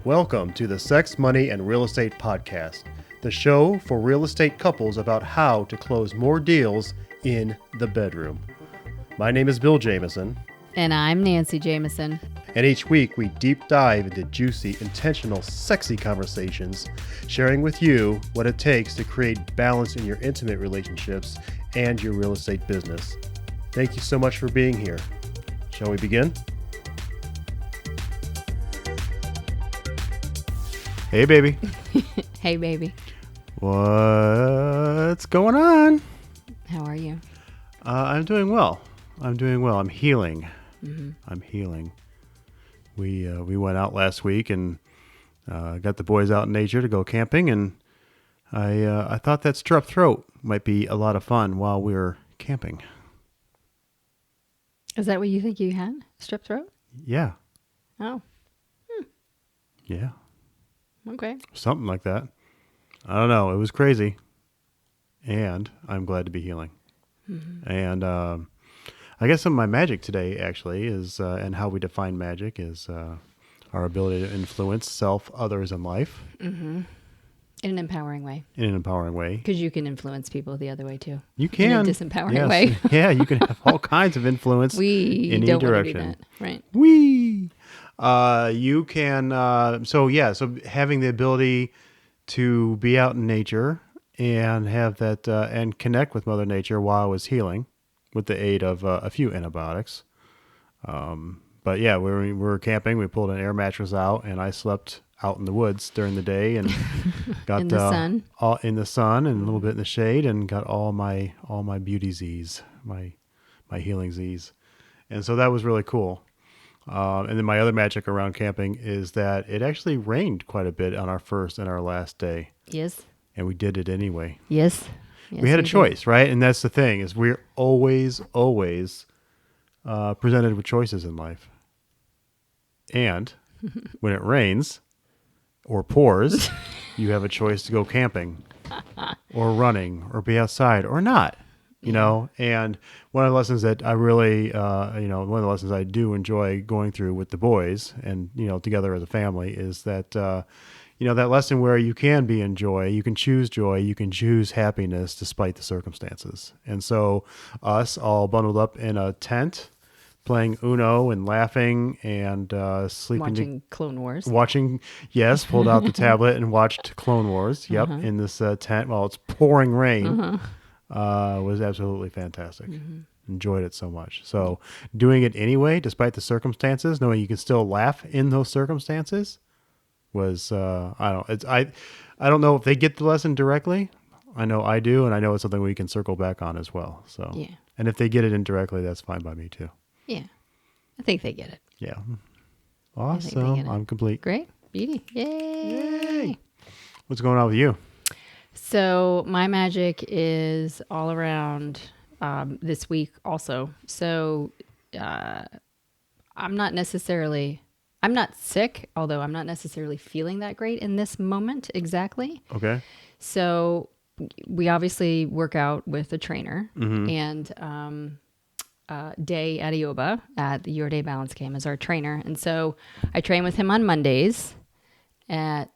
Welcome to the Sex, Money, and Real Estate Podcast, the show for real estate couples about how to close more deals in the bedroom. My name is Bill Jameson. And I'm Nancy Jameson. And each week we deep dive into juicy, intentional, sexy conversations, sharing with you what it takes to create balance in your intimate relationships and your real estate business. Thank you so much for being here. Shall we begin? Hey, baby. Hey, baby. What's going on? How are you? I'm doing well. I'm healing. Mm-hmm. I'm healing. We went out last week and got the boys out in nature to go camping, and I thought that strep throat might be a lot of fun while we were camping. Is that what you think you had? Strep throat? Yeah. Oh. Yeah. Okay. Something like that. I don't know. It was crazy. And I'm glad to be healing. Mm-hmm. And I guess some of my magic today actually is, and how we define magic is our ability to influence self, others, and life. Mm-hmm. In an empowering way. In an empowering way. Because you can influence people the other way too. You can. In a disempowering way. Yeah, you can have all kinds of influence in any don't direction. Want to do that. Right. You can, so having the ability to be out in nature and have that, and connect with Mother Nature while I was healing with the aid of a few antibiotics. But yeah, we were camping, we pulled an air mattress out and I slept out in the woods during the day and got in the sun, all in the sun and a little bit in the shade, and got all my beauty Z's, my healing Z's. And so that was really cool. And then my other magic around camping is that it actually rained quite a bit on our first and our last day. Yes. And we did it anyway. Yes. We had a choice, right? And that's the thing, is we're always presented with choices in life. And when it rains or pours, you have a choice to go camping or running or be outside or not. You know, and one of the lessons that I really, one of the lessons I do enjoy going through with the boys and, together as a family is that, that lesson where you can be in joy, you can choose happiness despite the circumstances. And so us all bundled up in a tent, playing Uno and laughing and sleeping. Watching Clone Wars. Pulled out the tablet and watched Clone Wars. Yep, in this tent while it's pouring rain. Was absolutely fantastic. Mm-hmm. Enjoyed it so much. So doing it anyway, despite the circumstances, knowing you can still laugh in those circumstances was, I don't know if they get the lesson directly. I know I do. And I know it's something we can circle back on as well. So, yeah. And if they get it indirectly, that's fine by me too. Yeah. I think they get it. Yeah. Awesome. I'm complete. Great. Beauty. Yay. What's going on with you? So my magic is all around this week also. So I'm not sick, although I'm not necessarily feeling that great in this moment exactly. Okay. So we obviously work out with a trainer, and Day Adioba at the Your Day Balance Game is our trainer. And so I train with him on Mondays at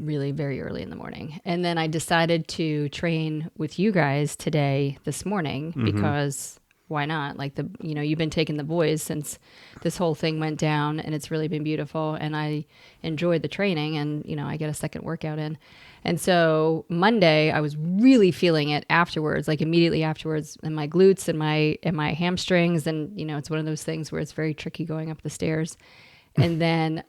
really very early in the morning. And then I decided to train with you guys this morning, because why not? Like you've been taking the boys since this whole thing went down, and it's really been beautiful. And I enjoyed the training, and, I get a second workout in. And so Monday I was really feeling it afterwards, like immediately afterwards, in my glutes and my hamstrings. And, it's one of those things where it's very tricky going up the stairs. And then,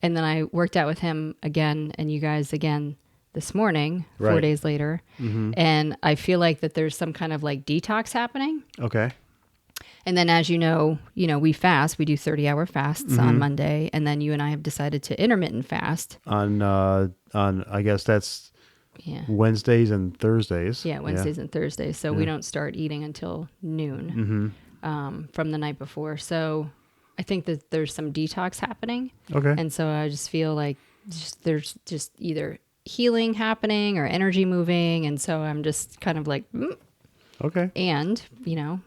and then I worked out with him again and you guys again this morning, 4 days later. Mm-hmm. And I feel like that there's some kind of like detox happening. Okay. And then, as you know, we fast. We do 30-hour fasts on Monday. And then you and I have decided to intermittent fast. On I guess that's Wednesdays and Thursdays. Yeah, Wednesdays and Thursdays. So we don't start eating until noon from the night before. So I think that there's some detox happening. Okay. And so I just feel like there's just either healing happening or energy moving. And so I'm just kind of like, Okay. And,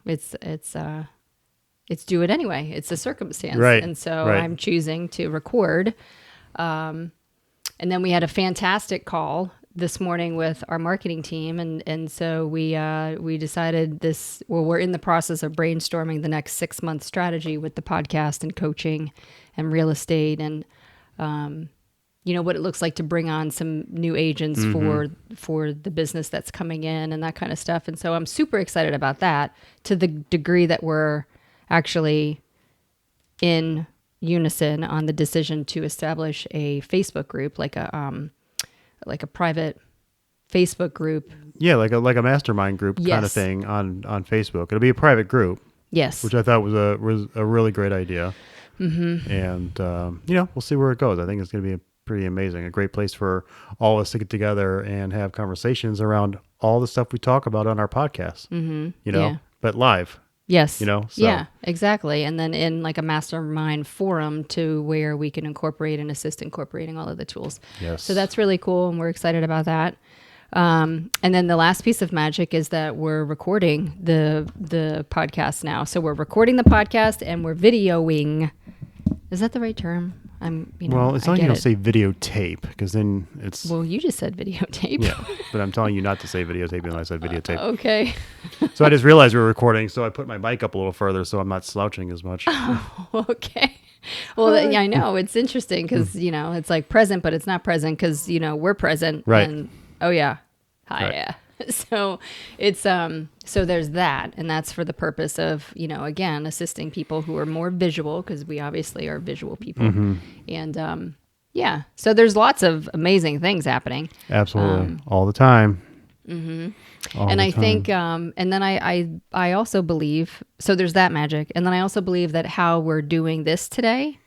it's it's do it anyway. It's a circumstance. Right. And so Right. I'm choosing to record. And then we had a fantastic call this morning with our marketing team. And so we decided we're in the process of brainstorming the next 6-month strategy with the podcast and coaching and real estate and, what it looks like to bring on some new agents for the business that's coming in and that kind of stuff. And so I'm super excited about that to the degree that we're actually in unison on the decision to establish a Facebook group, like a private Facebook group. Yeah, like a mastermind group kind of Yes. thing on Facebook. It'll be a private group, Yes. which I thought was a really great idea. Mm-hmm. And we'll see where it goes. I think it's going to be pretty amazing. A great place for all of us to get together and have conversations around all the stuff we talk about on our podcast. Mm-hmm. Yeah. But live. Yes. So. Yeah, exactly. And then in like a mastermind forum to where we can incorporate and assist incorporating all of the tools. Yes. So that's really cool. And we're excited about that. And then the last piece of magic is that we're recording the podcast now. So we're recording the podcast and we're videoing. Is that the right term? Well, it's not you don't say videotape because then it's. Well, you just said videotape. Yeah, but I'm telling you not to say videotape unless I said videotape. Okay. So I just realized we were recording, so I put my mic up a little further so I'm not slouching as much. Okay. Well, yeah, I know. It's interesting because, it's like present, but it's not present because, we're present. Right. And, oh, yeah. Hi, Right. yeah. So it's, so there's that. And that's for the purpose of, again, assisting people who are more visual because we obviously are visual people. Mm-hmm. And, yeah. So there's lots of amazing things happening. Absolutely. All the time. Mm-hmm. And I think, and then I also believe, so there's that magic. And then I also believe that how we're doing this today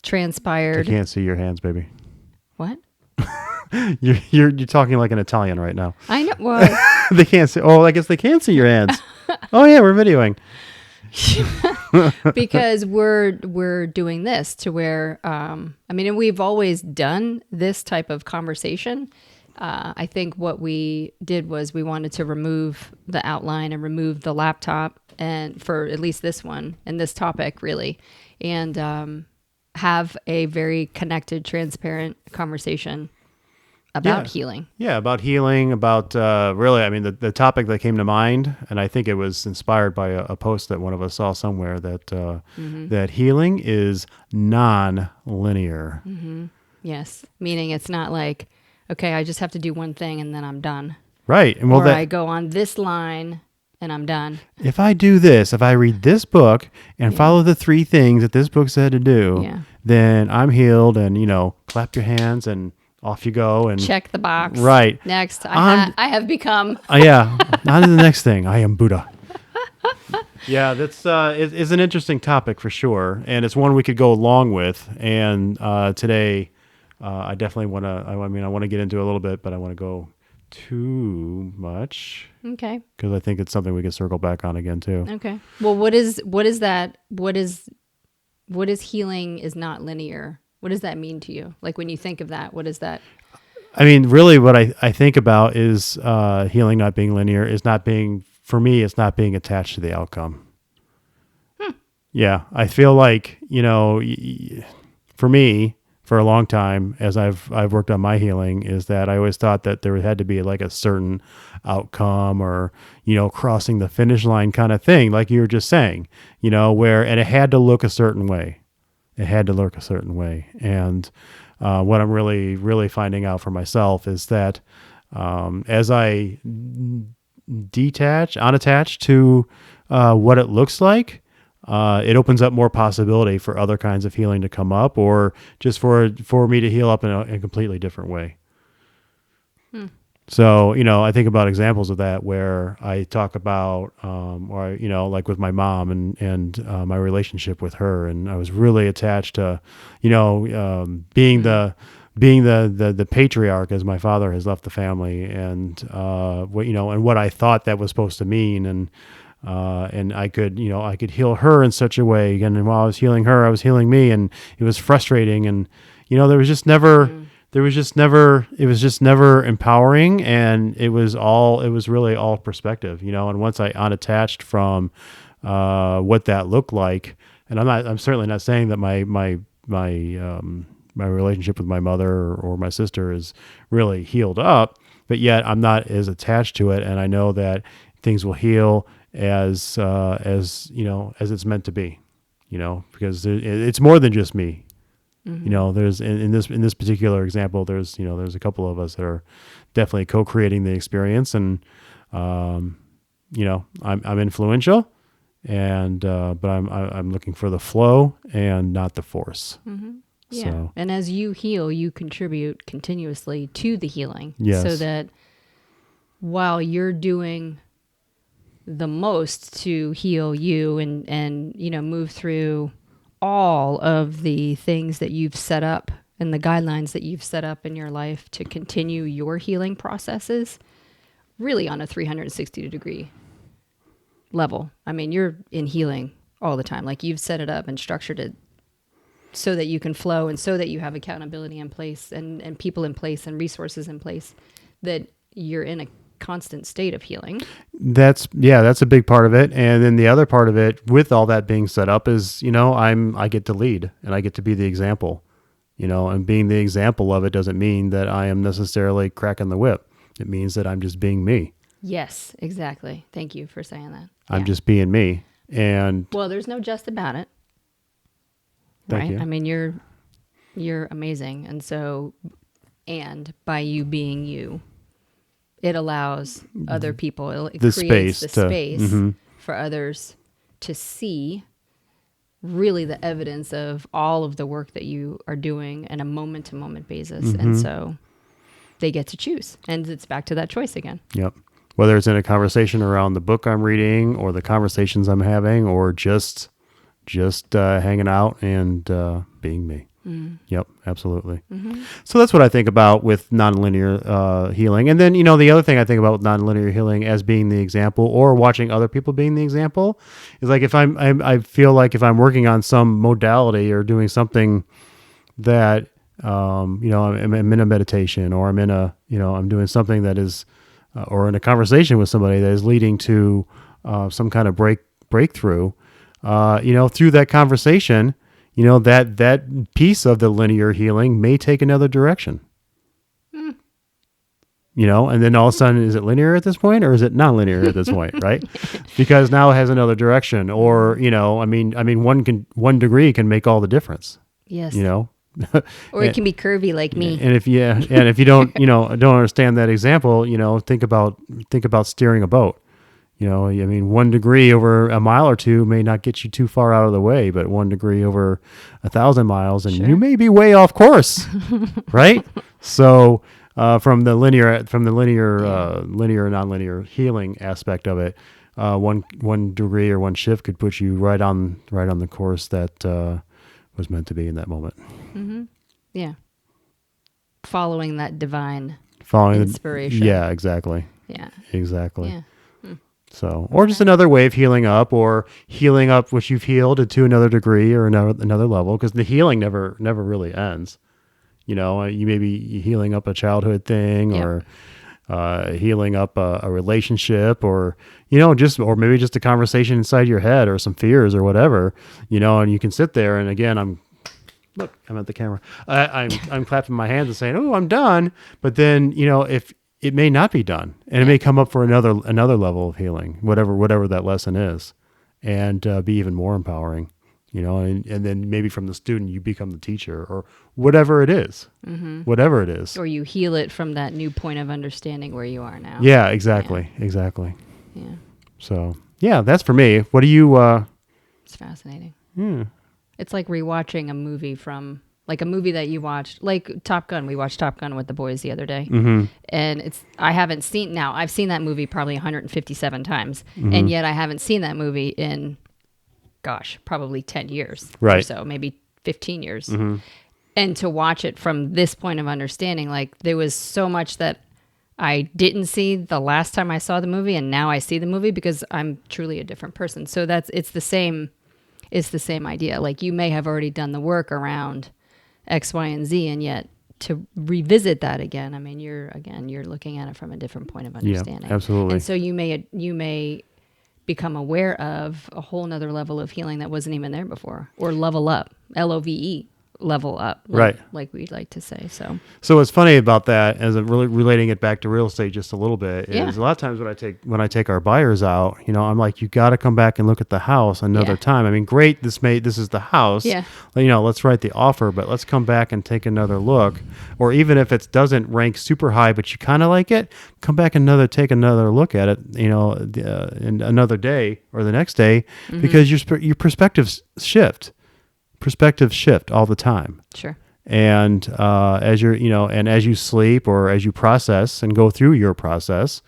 transpired. I can't see your hands, baby. What? You're talking like an Italian right now. I know. Well, They can't see. Oh, I guess they can see your hands. Oh yeah, we're videoing. because we're doing this to where, and we've always done this type of conversation. I think what we did was we wanted to remove the outline and remove the laptop and for at least this one and this topic really, and have a very connected, transparent conversation about healing. Yeah, about healing, about really, the topic that came to mind, and I think it was inspired by a post that one of us saw somewhere that that healing is non-linear. Mm-hmm. Yes, meaning it's not like, okay, I just have to do one thing and then I'm done. Right. And or I go on this line and I'm done. If I do this, if I read this book and follow the 3 things that this book said to do, then I'm healed and, clap your hands and off you go and check the box. Right. Next, I have become. Yeah. On to the next thing. I am Buddha. Yeah, that's it's an interesting topic for sure, and it's one we could go along with. And today, I definitely want to. I want to get into a little bit, but I want to go too much. Okay. Because I think it's something we can circle back on again too. Okay. Well, what is that? What is healing is not linear? What does that mean to you? Like when you think of that, what is that? Really what I think about is healing not being linear is not being, for me, it's not being attached to the outcome. Yeah. I feel like, for me, for a long time, as I've worked on my healing, is that I always thought that there had to be like a certain outcome or, crossing the finish line kind of thing, like you were just saying, and it had to look a certain way. It had to look a certain way. And what I'm really, really finding out for myself is that as I unattach to what it looks like, it opens up more possibility for other kinds of healing to come up, or just for me to heal up in a completely different way. So, I think about examples of that where I talk about, like with my mom and my relationship with her, and I was really attached to, being the patriarch as my father has left the family, and what I thought that was supposed to mean, and I could heal her in such a way, and while I was healing her, I was healing me, and it was frustrating, and there was just never empowering, and it was really all perspective, and once I unattached from what that looked like. And I'm certainly not saying that my relationship with my mother or my sister is really healed up, but yet I'm not as attached to it. And I know that things will heal as it's meant to be, because it's more than just me. There's in this particular example, there's a couple of us that are definitely co-creating the experience, and I'm influential, and but I'm looking for the flow and not the force. Yeah. So, And as you heal, you contribute continuously to the healing. Yes. So that while you're doing the most to heal you and move through all of the things that you've set up and the guidelines that you've set up in your life to continue your healing processes, really on a 360-degree level. I mean, you're in healing all the time. Like, you've set it up and structured it so that you can flow and so that you have accountability in place and people in place and resources in place, that you're in a constant state of healing. that's a big part of it. And then the other part of it, with all that being set up, is I get to lead and I get to be the example. And being the example of it doesn't mean that I am necessarily cracking the whip. It means that I'm just being me. Yes, exactly. Thank you for saying that. I'm just being me. And well, there's no just about it. Thank you. I mean, you're amazing. And by you being you, it allows other people, it creates the space for others to see really the evidence of all of the work that you are doing on a moment-to-moment basis. And so they get to choose. And it's back to that choice again. Yep. Whether it's in a conversation around the book I'm reading or the conversations I'm having, or just hanging out and being me. Yep, absolutely. So that's what I think about with nonlinear healing. And then, the other thing I think about with nonlinear healing as being the example, or watching other people being the example, is like if I feel like if I'm working on some modality or doing something that, I'm in a meditation, or I'm in I'm doing something that is, or in a conversation with somebody that is leading to some kind of breakthrough, through that conversation, that piece of the linear healing may take another direction. And then all of a sudden, is it linear at this point, or is it non-linear at this point, right? Because now it has another direction, or, one degree can make all the difference. Yes. Or it can be curvy like me. And if you don't, don't understand that example, think about steering a boat. 1 degree over a mile or two may not get you too far out of the way, but 1 degree over 1,000 miles, and you may be way off course, right? So, from the linear, nonlinear healing aspect of it, one degree or one shift could put you right on the course that was meant to be in that moment. Yeah. Following that divine Following inspiration. Yeah, exactly. Yeah. Exactly. Yeah. So, or just another way of healing up, or healing up what you've healed to another degree or another level, because the healing never really ends. You may be healing up a childhood thing, or healing up a relationship, or or maybe just a conversation inside your head, or some fears or whatever. And you can sit there, and again, I'm at the camera. I'm clapping my hands and saying, "Oh, I'm done." But then, if it may not be done, and it may come up for another level of healing, whatever that lesson is, and be even more empowering. And then maybe from the student you become the teacher, or whatever it is. Whatever it is. Or you heal it from that new point of understanding where you are now. Yeah, exactly. Exactly. Yeah. So, yeah, that's for me. What do you It's fascinating. Yeah. It's like rewatching a movie from, like a movie that you watched, like Top Gun. We watched Top Gun with the boys the other day. And I've seen that movie probably 157 times. And yet I haven't seen that movie in, probably 10 years or so, maybe 15 years. And to watch it from this point of understanding, like there was so much that I didn't see the last time I saw the movie, and now I see the movie because I'm truly a different person. So it's the same idea. Like, you may have already done the work around X, Y, and Z, and yet to revisit that again, I mean, you're looking at it from a different point of understanding. Yeah, absolutely. And so you may become aware of a whole nother level of healing that wasn't even there before, or level up, LOVE, level up, Right. like we'd like to say. So what's funny about that, as I'm really relating it back to real estate just a little bit, is Yeah. a lot of times when I take our buyers out, I'm like, you got to come back and look at the house another Yeah. time. I mean, great, this is the house. Yeah. Let's write the offer, but let's come back and take another look. Or even if it doesn't rank super high, but you kind of like it, come back take another look at it. In another day or the next day, because your perspectives shift. Perspectives shift all the time. sure. And as and as you sleep or as you process and go through your process,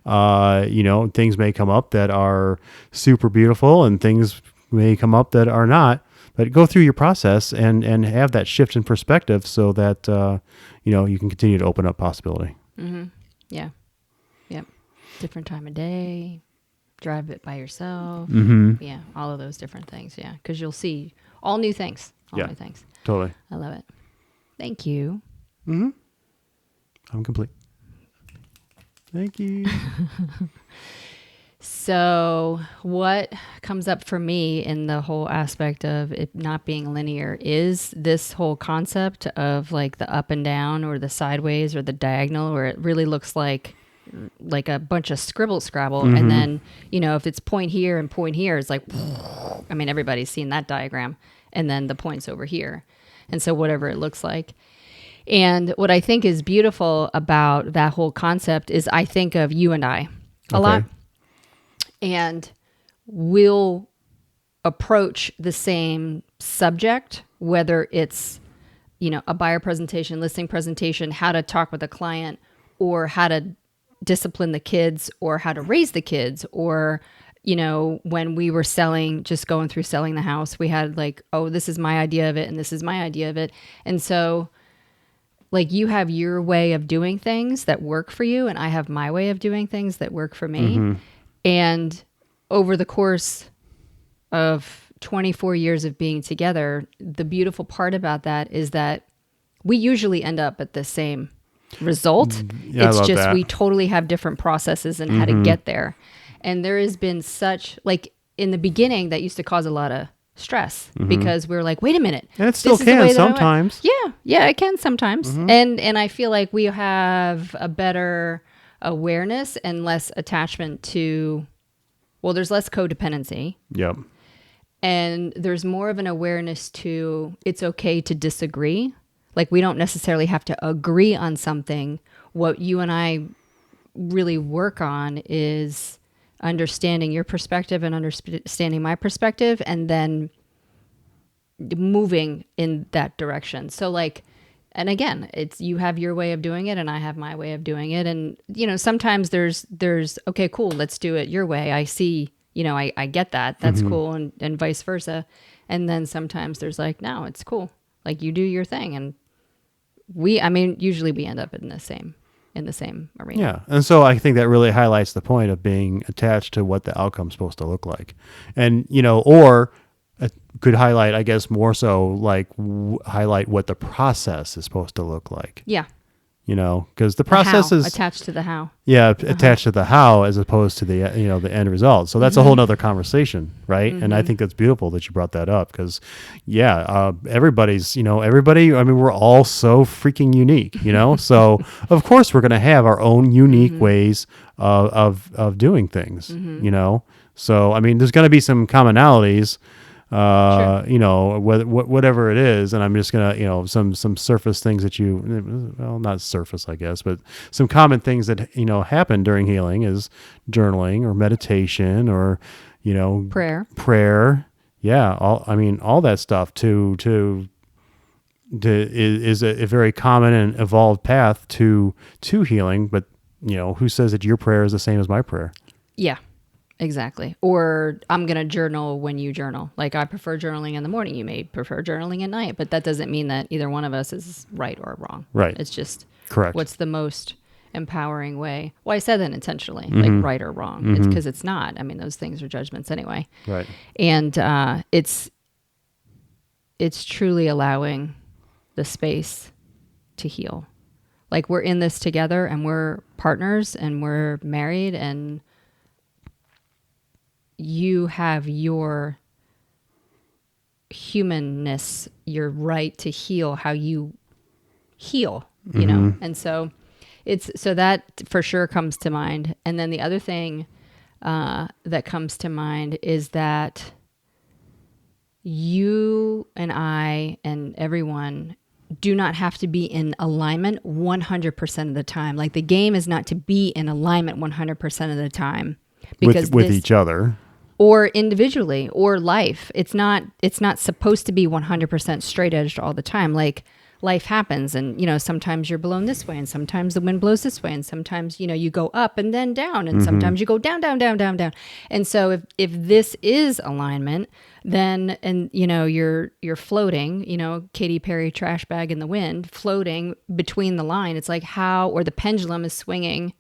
things may come up that are super beautiful, and things may come up that are not. But go through your process and have that shift in perspective, so that you can continue to open up possibility. Yeah. Yep. Different time of day. Drive it by yourself. Yeah. All of those different things. Yeah. Because you'll see all new things. All Yeah. new things. Totally. I love it. Thank you. I'm complete. Thank you. So what comes up for me in the whole aspect of it not being linear is this whole concept of like the up and down, or the sideways, or the diagonal, where it really looks like a bunch of scribble scrabble. And then, if it's point here and point here, it's like, I mean, everybody's seen that diagram. And then the point's over here. And so whatever it looks like. And what I think is beautiful about that whole concept is I think of you and I a lot. And we'll approach the same subject, whether it's, a buyer presentation, listing presentation, how to talk with a client, or how to discipline the kids, or how to raise the kids, or, when we were just going through selling the house, we had like, oh, this is my idea of it, and this is my idea of it. And so like you have your way of doing things that work for you, and I have my way of doing things that work for me. And over the course of 24 years of being together, the beautiful part about that is that we usually end up at the same result. Yeah, It's I love just that. we totally have different processes and how to get there. And there has been such, like in the beginning, that used to cause a lot of stress because we were like, wait a minute. And it still this is the way can that I want- sometimes. Yeah, it can sometimes. And I feel like we have a better awareness and less attachment to, well, there's less codependency, Yep. and there's more of an awareness to it's okay to disagree. Like we don't necessarily have to agree on something. What you and I really work on is understanding your perspective and understanding my perspective, and then moving in that direction. So like, and again, it's you have your way of doing it and I have my way of doing it. And, sometimes there's, okay, cool, let's do it your way. I see, I get that. That's cool. And vice versa. And then sometimes there's like, no, it's cool. Like you do your thing. And usually we end up in the same arena. Yeah. And so I think that really highlights the point of being attached to what the outcome's supposed to look like. And, or could highlight, I guess, more so like highlight what the process is supposed to look like. Yeah. Because the process is attached to the how. Yeah, attached to the how as opposed to the the end result. So that's a whole nother conversation, right? And I think that's beautiful that you brought that up because, everybody's everybody. I mean, we're all so freaking unique, So of course we're gonna have our own unique ways of doing things, So I mean, there's gonna be some commonalities. Whatever it is, and I'm just gonna, some surface things that not surface, I guess, but some common things that happen during healing is journaling or meditation or prayer. Yeah, all that stuff is a very common and evolved path to healing. But who says that your prayer is the same as my prayer? Yeah. Exactly. Or I'm going to journal when you journal. Like I prefer journaling in the morning. You may prefer journaling at night, but that doesn't mean that either one of us is right or wrong. Right. It's just correct. What's the most empowering way? Well, I said that intentionally, like right or wrong. It's because it's not. I mean, those things are judgments anyway. Right. And it's truly allowing the space to heal. Like we're in this together and we're partners and we're married and you have your humanness, your right to heal how you heal, you know? And so so that for sure comes to mind. And then the other thing that comes to mind is that you and I and everyone do not have to be in alignment 100% of the time. Like the game is not to be in alignment 100% of the time because with each other or individually or life. It's not supposed to be 100% straight edged all the time. Like life happens and, you know, sometimes you're blown this way and sometimes the wind blows this way and sometimes, you know, you go up and then down and sometimes you go down, down, down, down, down. And so if this is alignment, then, and you know, you're floating, you know, Katy Perry trash bag in the wind, floating between the line. It's like how, or the pendulum is swinging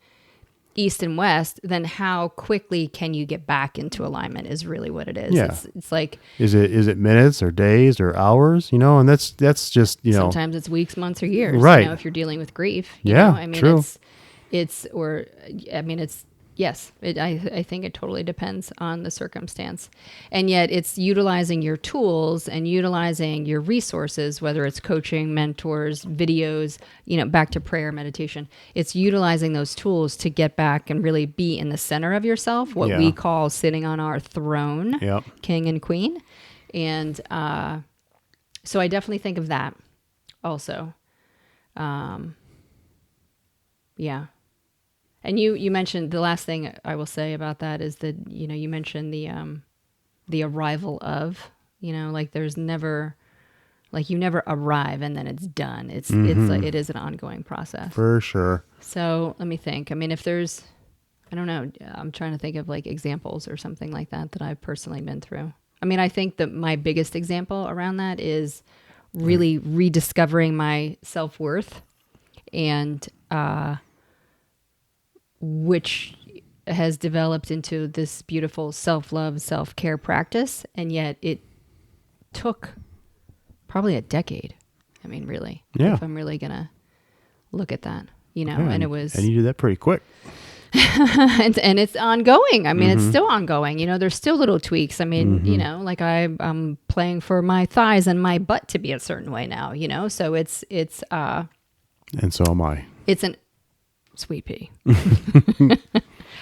east and west, then how quickly can you get back into alignment is really what it is. Yeah. It's like, is it minutes or days or hours, you know? And that's just, you know, sometimes it's weeks, months, or years, right? You know, if you're dealing with grief, you Yeah, know? I mean, true. Yes, I think it totally depends on the circumstance. And yet it's utilizing your tools and utilizing your resources, whether it's coaching, mentors, videos, you know, back to prayer, meditation. It's utilizing those tools to get back and really be in the center of yourself, what Yeah. we call sitting on our throne, Yep. king and queen. And so I definitely think of that also. Yeah. And you mentioned, the last thing I will say about that is that, you know, you mentioned the arrival of, you know, like there's never, like you never arrive and then it's done. It's like, it is an ongoing process. For sure. So let me think. I mean, if there's, I don't know, I'm trying to think of like examples or something like that I've personally been through. I mean, I think that my biggest example around that is really rediscovering my self-worth and, which has developed into this beautiful self-love, self-care practice. And yet it took probably a decade. I mean, really, Yeah. if I'm really going to look at that, you know, Yeah, and it was, and you did that pretty quick. and it's ongoing. I mean, it's still ongoing, you know, there's still little tweaks. I mean, you know, like I'm playing for my thighs and my butt to be a certain way now, you know? So it's And so am I. it's an sweet pea.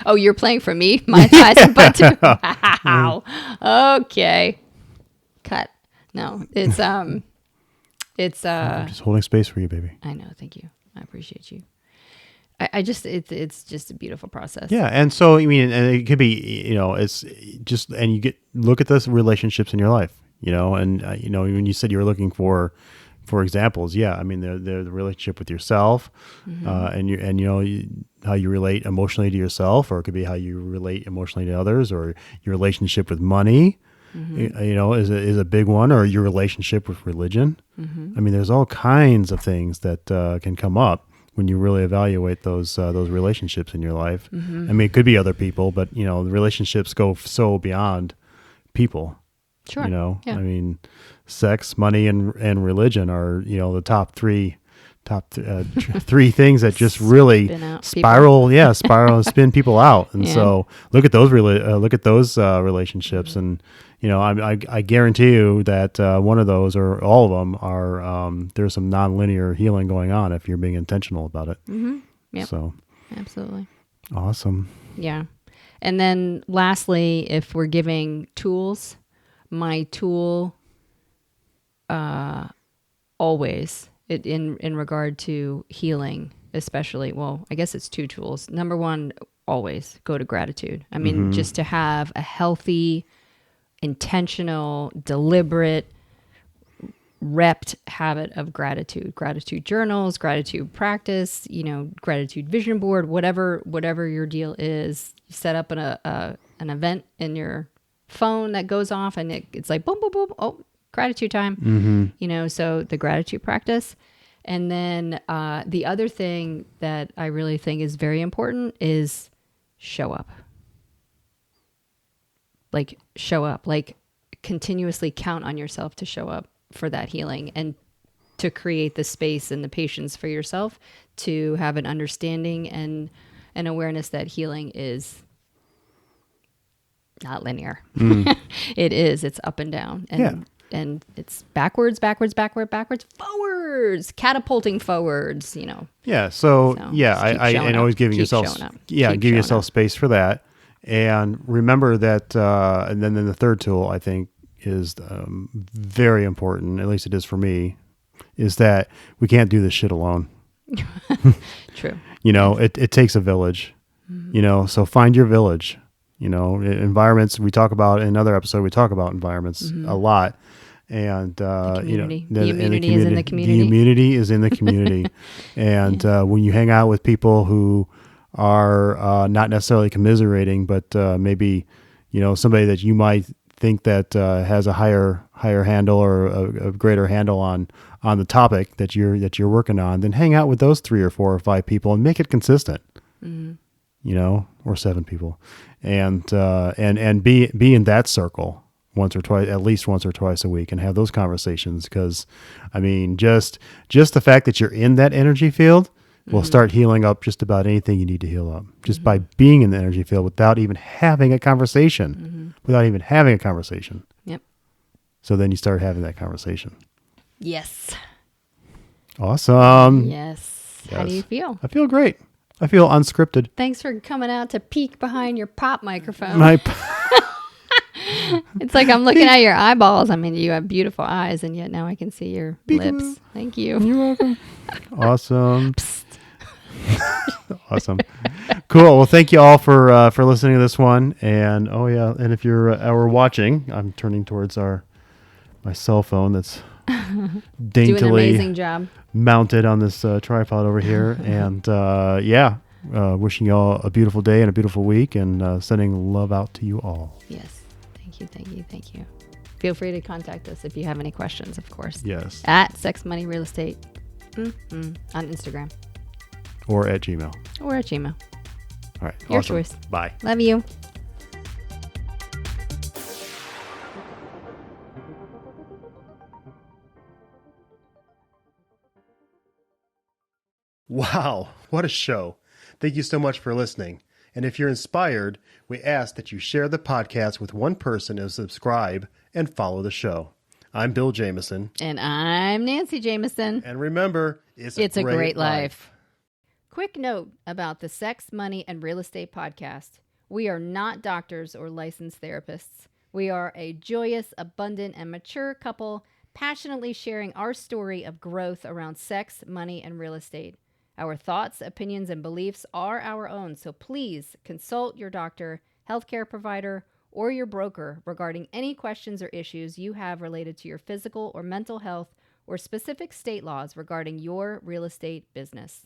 Oh, you're playing for me? My thighs and butt too. Wow. Okay. Cut. No, it's I'm just holding space for you, baby. I know. Thank you. I appreciate you. I just, it's just a beautiful process. Yeah, and so I mean, and it could be, you know, it's just, and you look at the relationships in your life, you know, and you know, when you said you were looking for examples, yeah, I mean, they're the relationship with yourself, and you know how you relate emotionally to yourself, or it could be how you relate emotionally to others, or your relationship with money, you know, is a big one, or your relationship with religion. I mean, there's all kinds of things that can come up when you really evaluate those relationships in your life. I mean, it could be other people, but you know, the relationships go so beyond people. Sure. You know, Yeah. I mean, sex, money, and religion are, you know, the top three things that just really Spin out spiral and spin people out. And Yeah. so look at those relationships, and you know, I guarantee you that one of those or all of them are there's some nonlinear healing going on if you're being intentional about it. Yep. So Absolutely. awesome. Yeah. And then lastly, if we're giving tools, my tool always in regard to healing, especially, well, I guess it's two tools. Number one, always go to gratitude. I mean, just to have a healthy, intentional, deliberate, repped habit of gratitude journals, gratitude practice, you know, gratitude vision board, whatever your deal is. You set up an event in your phone that goes off and it's like boom, boom, boom. Oh, gratitude time, you know, so the gratitude practice. And then the other thing that I really think is very important is show up. Like show up, like continuously count on yourself to show up for that healing and to create the space and the patience for yourself to have an understanding and an awareness that healing is not linear. It is. It's up and down. And it's backwards, forwards, catapulting forwards, Yeah. And always giving yourself, giving yourself space for that. And remember that, and then the third tool I think is very important, at least it is for me, is that we can't do this shit alone. True. It takes a village, so find your village, environments. We talk about in another episode, we talk about environments a lot. And, the immunity is in the community. The immunity is in the community. And when you hang out with people who are not necessarily commiserating, but maybe, somebody that you might think that has a higher handle or a greater handle on the topic that you're working on, then hang out with those 3 or 4 or 5 people and make it consistent. Or 7 people, and be in that circle at least once or twice a week, and have those conversations. Because, I mean, just the fact that you're in that energy field will start healing up just about anything you need to heal up, just by being in the energy field without even having a conversation. Yep. So then you start having that conversation. Yes. Awesome. Yes. How do you feel? I feel great. I feel unscripted. Thanks for coming out to peek behind your pop microphone. It's like I'm looking at your eyeballs. I mean, you have beautiful eyes, and yet now I can see your lips. Thank you. You're welcome. Awesome. Awesome. Cool. Well, thank you all for listening to this one. And and if you're watching, I'm turning towards my cell phone that's daintily doing an amazing job mounted on this tripod over here. And wishing you all a beautiful day and a beautiful week, and sending love out to you all. Yes. Thank you. Feel free to contact us if you have any questions, of course. Yes. At Sex Money Real Estate on Instagram. Or at Gmail. All right. Your Awesome. choice. Bye. Love you. Wow, what a show. Thank you so much for listening. And if you're inspired, we ask that you share the podcast with one person and subscribe and follow the show. I'm Bill Jameson. And I'm Nancy Jameson. And remember, it's a great life. Quick note about the Sex, Money, and Real Estate podcast. We are not doctors or licensed therapists. We are a joyous, abundant, and mature couple passionately sharing our story of growth around sex, money, and real estate. Our thoughts, opinions, and beliefs are our own, so please consult your doctor, healthcare provider, or your broker regarding any questions or issues you have related to your physical or mental health or specific state laws regarding your real estate business.